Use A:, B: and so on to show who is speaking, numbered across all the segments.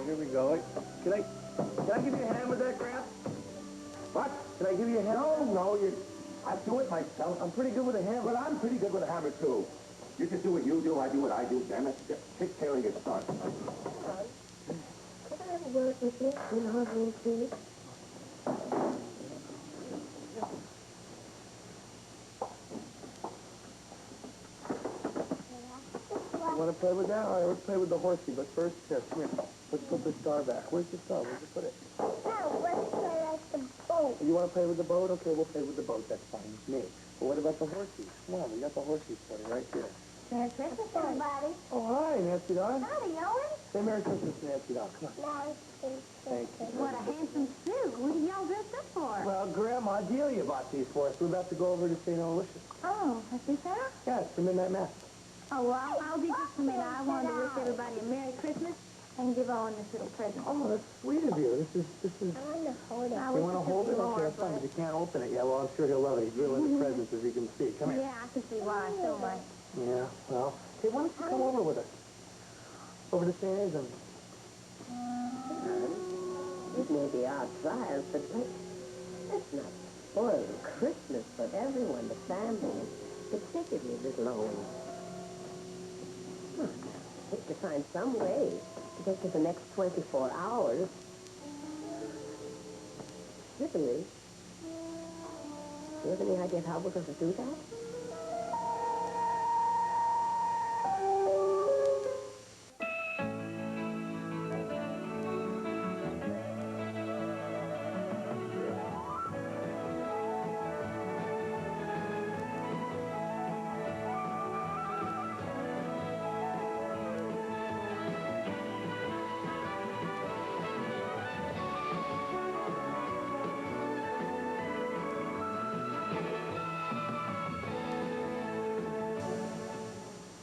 A: here we go. Can I give you a hand with that, Gramp?
B: What?
A: Can I give you a hand?
B: No, I'll do it myself.
A: I'm pretty good with a hammer.
B: Well, I'm pretty good with a hammer, too. You just do what you do, I do what I do, damn it. Just take care of your son.
C: Could I have a word with you in our room, please?
A: You want to play with that? All right, let's play with the horsey. But first, here, come here. Let's put the star back. Where's the star? Where'd you put it?
C: No, let's play like the boat.
A: You want to play with the boat? Okay, we'll play with the boat. That's fine with me. But what about the horses? Come on, we got the horses for you right here.
C: Merry Christmas, everybody.
A: Oh, hi, Nancy Dog.
C: Howdy, Owen.
A: Say Merry Christmas, Nancy Dog. Come on. Thank you.
C: What a handsome suit. What are y'all dressed up for?
A: Well, Grandma Delia bought these for us. We're about to go over to St. Aloysius.
C: Oh, that's this Sarah?
A: Yeah, it's the midnight mass.
C: Oh, well, I'll be just a minute. I wanted to wish everybody a Merry Christmas and give Owen this little present.
A: Oh, that's sweet of you. This is...
C: I want to hold it.
A: You want to hold it? Okay, that's fine, but you can't open it yet. Well, I'm sure he'll love it. He's real into presents, as you can see. Come here.
C: Yeah, I can see why so much.
A: Yeah, well, hey, why don't you come over with us? Over to St. A's.
D: It may be our trials, but let's not spoil Christmas for everyone, the family, and particularly little Owen. Well, I have to find some way to get to the next 24 hours. Really? Do you have any idea how we're going to do that?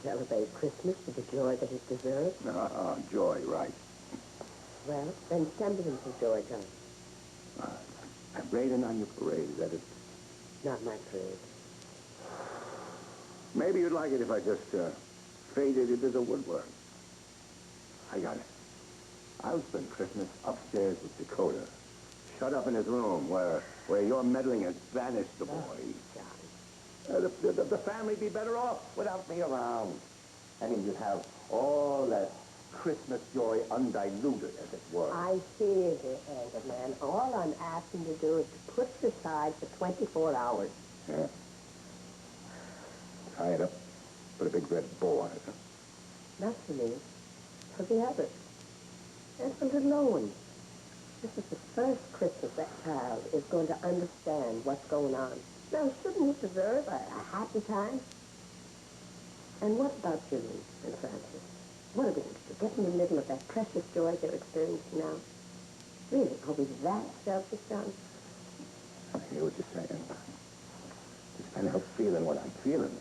D: Celebrate Christmas with the joy that it deserves?
B: Joy, right.
D: Well, then semblance of joy, John.
B: I'm raiding on your parade, is that it?
D: Not my parade.
B: Maybe you'd like it if I just faded into the woodwork. I got it. I'll spend Christmas upstairs with Dakota, shut up in his room where your meddling has banished the boy.
D: John.
B: The family be better off without me around. I mean, you'd have all that Christmas joy undiluted, as it were.
D: I hear you, Anger Man. All I'm asking you to do is to put it aside for 24 hours.
B: Yeah. Tie it up, put a big red bow on it, huh?
D: Not for me, for the others. And for little Owen. This is the first Christmas that child is going to understand what's going on. Now, shouldn't he deserve a happy time? And what about Jillian and Francis? What are we going to do? Get in the middle of that precious joy they're experiencing now? Really, are we that selfish, John?
B: I hear what you're saying. Just can't help feeling what I'm feeling.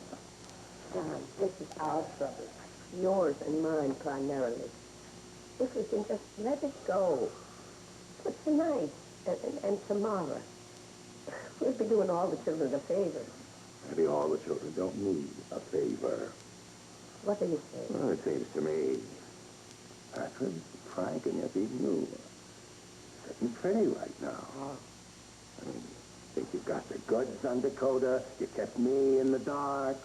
D: John, this is our trouble. Yours and mine primarily. If we can just let it go for tonight and tomorrow, we'll be doing all the children a favor.
B: Maybe all the children don't need a favor.
D: What do you say?
B: Well, it seems to me, Patrick, Frank, and yes, even you, sitting pretty right now. I mean, think you got the goods on Dakota, you kept me in the dark.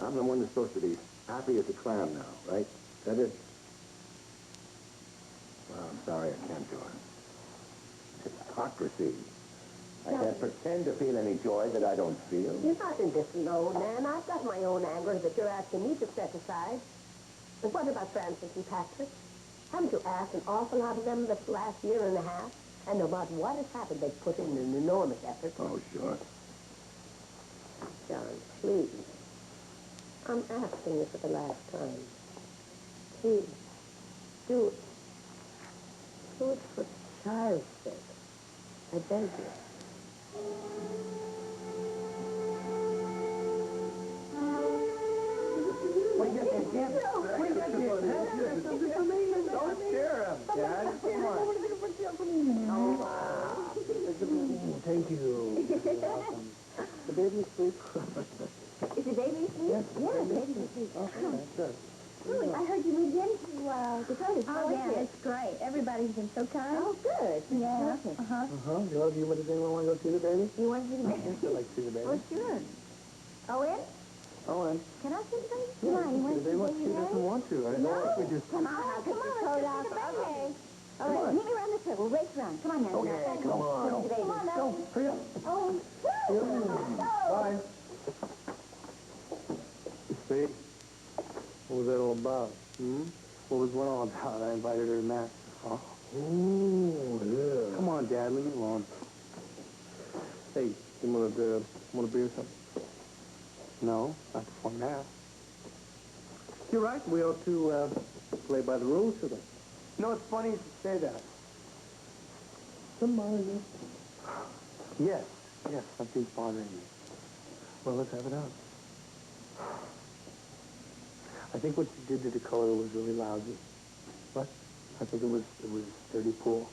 B: I'm the one that's supposed to be happy as a clam now, right? Is that it? Well, I'm sorry I can't do it. Hypocrisy. I can't pretend to feel any joy that I don't feel.
D: You're not in this alone, man. I've got my own anger that you're asking me to set aside. And what about Francis and Patrick? Haven't you asked an awful lot of them this last year and a half? And no matter what has happened, they've put in an enormous effort.
B: Oh, sure.
D: John, please. I'm asking you for the last time. Please, do it. Do it for the child's sake. I beg you.
A: What do you got there, Jim? What do you got there? Something for me? Don't scare him, Dad. Come on. Oh, thank you. You're welcome. The baby asleep?
C: Is the baby asleep?
A: Yes.
C: Yeah, the baby's asleep.
A: Okay, good.
C: Louis, I heard you moved been to Dakota's?
D: Oh, yeah,
C: it's great. Everybody's been so kind.
D: Oh, good.
C: Yeah.
D: Terrific.
A: Uh-huh. You love you, but does anyone want to go see the baby?
C: You want to see the baby?
A: I'd like to see the baby.
C: Oh, sure. Owen,
A: Owen.
C: can I see the baby?
A: Yeah,
C: Come on, you want to see the
A: She
C: baby?
A: doesn't want to. I
C: No.
A: we just...
C: Come on, I'll take your coat off. Okay. All right, meet me around this way. We'll race around. Come on now.
A: Okay, come on.
C: Come on,
A: Go. Hurry up.
C: Owen, go.
A: Bye. See? What was that all about? What was one all about? I invited her to Mass. Oh, yeah. Come on, Dad. Leave me alone. Hey, you want a beer or something? No, not before Mass. You're right. We ought to play by the rules today. No, it's funny you should say that. Somebody. Yes, something's bothering me. Well, let's have it out. I think what you did to Dakota was really lousy. What? I think it was dirty pool.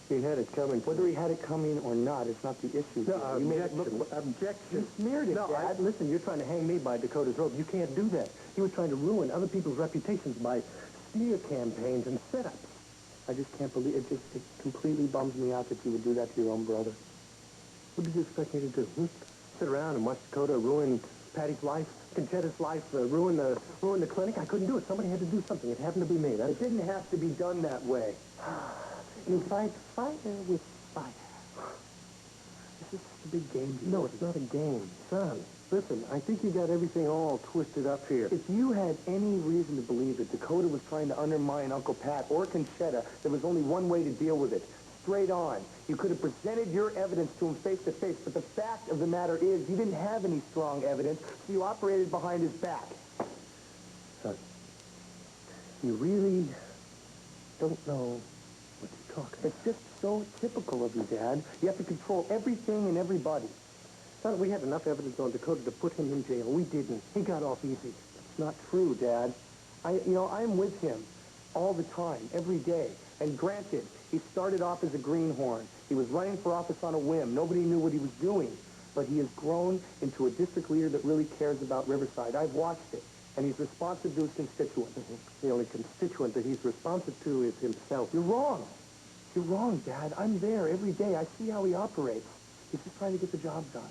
A: He had it coming. Whether he had it coming or not, it's not the issue. No, you made it look... Objection. You smeared it, Dad. Listen, you're trying to hang me by Dakota's rope. You can't do that. He was trying to ruin other people's reputations by smear campaigns and setups. I just can't believe it. It completely bums me out that you would do that to your own brother. What did you expect me to do? Sit around and watch Dakota ruin Patty's life, Conchetta's life, ruin the clinic? I couldn't do it. Somebody had to do something. It happened to be me. It didn't have to be done that way. You fight fire with fire. This is just a big game. No, it's not a game. Son, listen, I think you got everything all twisted up here. If you had any reason to believe that Dakota was trying to undermine Uncle Pat or Conchetta, there was only one way to deal with it. Straight on. You could have presented your evidence to him face to face, but the fact of the matter is you didn't have any strong evidence, so you operated behind his back. Son, you really don't know what you're talking about. It's just so typical of you, Dad. You have to control everything and everybody. Son, we had enough evidence on Dakota to put him in jail. We didn't. He got off easy. It's not true, Dad. I'm with him all the time, every day. And granted, he started off as a greenhorn. He was running for office on a whim. Nobody knew what he was doing. But he has grown into a district leader that really cares about Riverside. I've watched it. And he's responsive to his constituents. The only constituent that he's responsive to is himself. You're wrong. You're wrong, Dad. I'm there every day. I see how he operates. He's just trying to get the job done.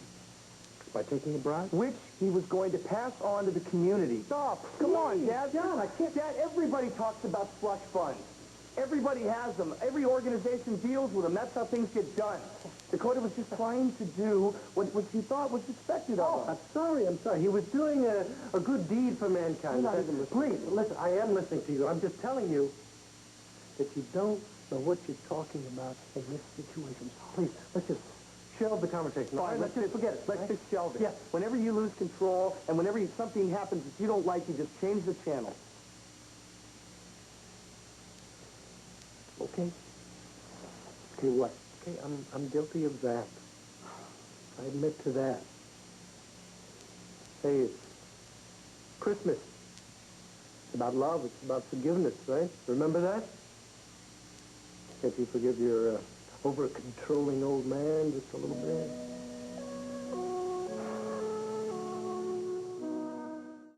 A: By taking a bribe? Which he was going to pass on to the community. Stop. Come on, Dad. John, I can't. Dad, everybody talks about slush funds. Everybody has them. Every organization deals with them. That's how things get done. Dakota was just trying to do what he thought was expected of him. I'm sorry. He was doing a good deed for mankind. Please, listen, I am listening to you. I'm just telling you that you don't know what you're talking about in this situation. Please, let's just shelve the conversation. Fine, let's just forget it. Let's just shelve it. Yeah. Whenever you lose control and whenever something happens that you don't like, you just change the channel. Okay? Okay, what? Okay, I'm guilty of that. I admit to that. Hey, it's Christmas. It's about love. It's about forgiveness, right? Remember that? Can't you forgive your over-controlling old man just a little bit?